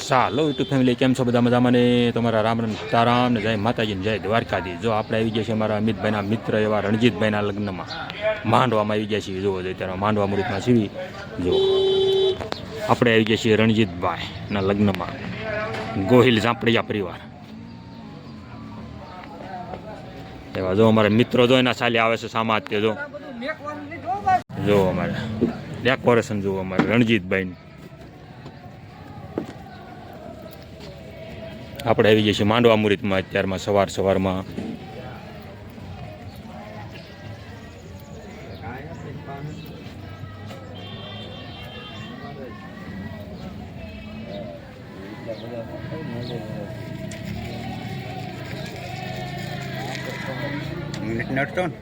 ચાલો YouTube family કેમ છો બધા મજામાં ને તમારા રામ રામ તારામ ને જય માતાજી જય દ્વારકાધી જો આપણે આવી ગયા છીએ અમારા અમિતભાઈના મિત્ર એવા રણજીતભાઈના લગ્નમાં માંડવામાં આવી ગયા છીએ જો અત્યારે માંડવા મુહૂર્તમાં છીએ જો આપણે આવી ગયા છીએ રણજીતભાઈના લગ્નમાં ગોહિલ ઝાંપડિયા પરિવાર એવા જો અમારા મિત્રો જો એના ચાલી આવે છે સામા તે જો અમારે ડેકોરેશન જો અમારે રણજીતભાઈ આપણે આવી જઈએ છીએ માંડવા મુહૂર્તમાં અત્યારમાં સવારમાં નડતો ને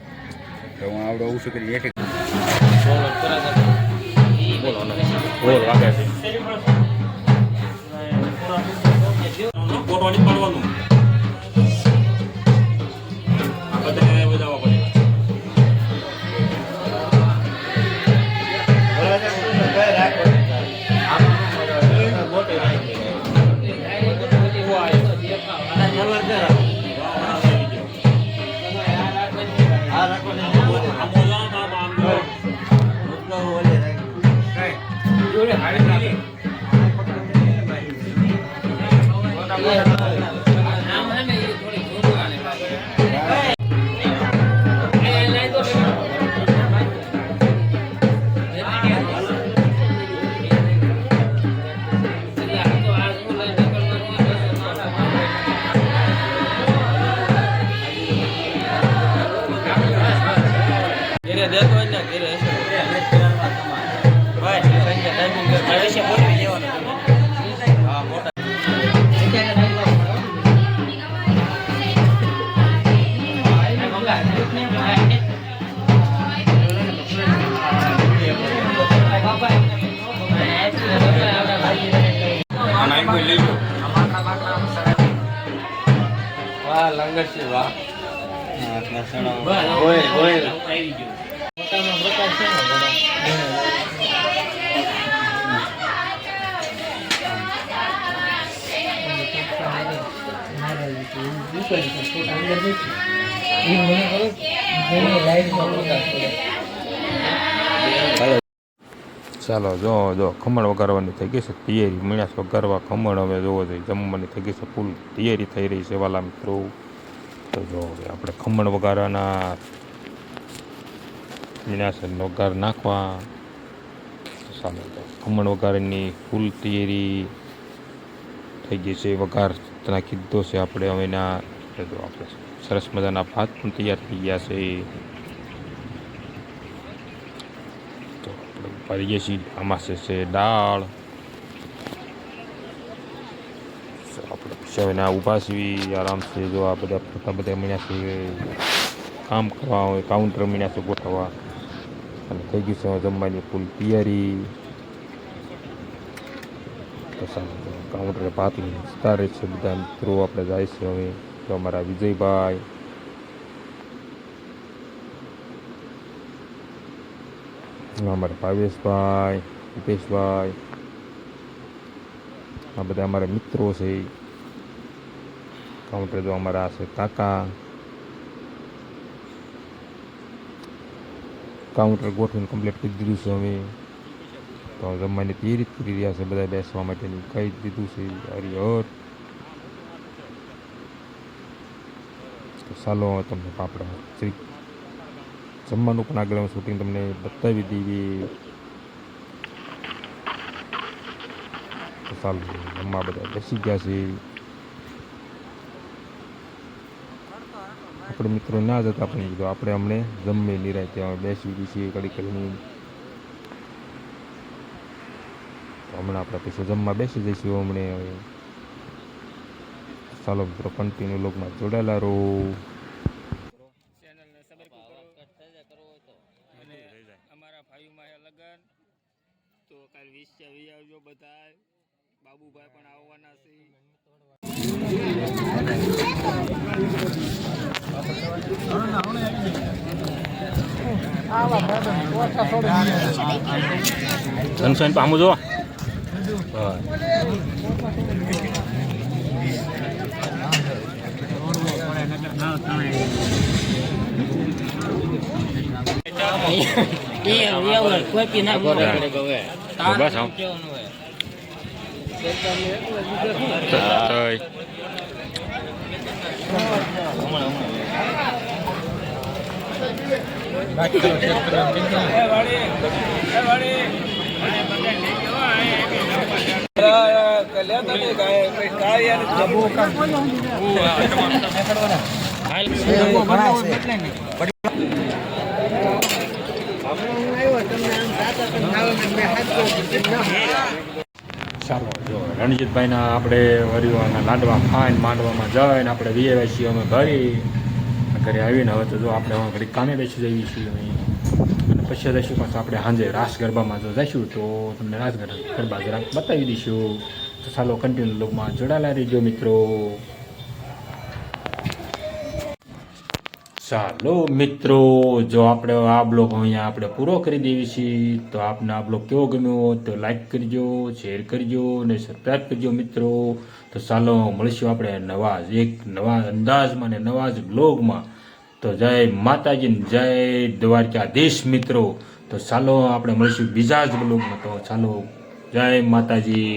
તો હું આવડો ઓછું કરી એક બોલ વાગે છે પોટવાની પાડવાનું આ બધા બજાવવા પડે લંગર છે વાહ ચાલો જો ખમણ વગાડવાની થઈ ગઈ છે તૈયારી મીણાસ વગાડવા ખમણ હવે જોવો જોઈએ જમવાની થઈ ગઈ છે ફૂલ તૈયારી થઈ રહી છે વાલા મિત્રો તો જો આપણે ખમણ વગાડવાના મીણાસ વગાર નાખવા ચાલો ખમણ વગાડવાની ફૂલ તૈયારી થઈ ગઈ છે વઘાર નાખી દીધો છે આપણે હવે એના જો આપણે સરસ મજાના ભાત પણ તૈયાર થઈ ગયા છે પાડી ગયા છીએ આમાં છે દાળ આપણે પછી હવે ઊભા છીએ આરામથી જો આ બધા મળ્યા છે કામ કરવા હોય કાઉન્ટર મળ્યા છે ગોઠવવા અને થઈ ગયું છે જમવાની ફૂલ તૈયારી કાઉન્ટરે ભાત સ્ટારે છે બધા મિત્રો આપણે જાય છે હવે તો અમારા વિજયભાઈ અમારા ભાવેશભાઈ હિતેશભાઈ આ બધા અમારા મિત્રો છે કાઉન્ટર જો અમારા છે કાકા કાઉન્ટર ગોઠવીને કમ્પ્લીટ કરી દીધું છે હવે તો જમવાની તૈયારી કરી રહ્યા છે બધા બેસવા માટેની કહી દીધું છે હરિહર તો ચાલો તમને પાપડા શ્રી જમવાનું પણ આગળ શૂટિંગ તમને બતાવી દઈએ તો ચાલો જમવા બધા બેસી ગયા છે આપણે મિત્રો ના જતા આપણે કીધું આપણે હમણે જમે નિરાય ત્યાં બેસી છીએ કડી કરીને હમણાં આપણે પછી જમવા બેસી જઈશું હમણે હવે ચાલો મિત્રો કન્ટિન્યુ લોકમાં જોડાયેલા રહો અમારા ભાઈમાં લગન તો કાલ 20 આવજો બધા બાબુભાઈ પણ આવવાના છે સનસાઈન પામું જો બસ આમ ચાલો જો રણજીતભાઈના આપણે વરિવાના લાડવા ખાઈને માંડવામાં જઈને આપણે વીએ છીએ અમે ઘરે આવીને હવે તો જો આપણે હવે ઘડી કામે બેસી જઈએ છીએ અહીં અને પછી જઈશું પાછું આપણે સાંજે રાસ ગરબામાં જો જઈશું તો તમને રાસ ગરબા જરાક બતાવી દઈશું તો ચાલો કન્ટિન્યુ લોકમાં જોડાયેલા રહીજો મિત્રો. ચાલો મિત્રો, જો આપણે આ બ્લોગ અહીંયા આપણે પૂરો કરી દેવી છીએ તો આપને આ બ્લોગ કેવો ગમ્યો તો લાઈક કરજો, શેર કરજો અને સબસ્ક્રાઈબ કરજો મિત્રો. તો ચાલો મળીશું આપણે નવા અંદાજમાં ને નવા જ બ્લોગમાં. તો જય માતાજી ને જય દ્વારકાધીશ મિત્રો. તો ચાલો આપણે મળીશું બીજા જ બ્લોગમાં. તો ચાલો જય માતાજી.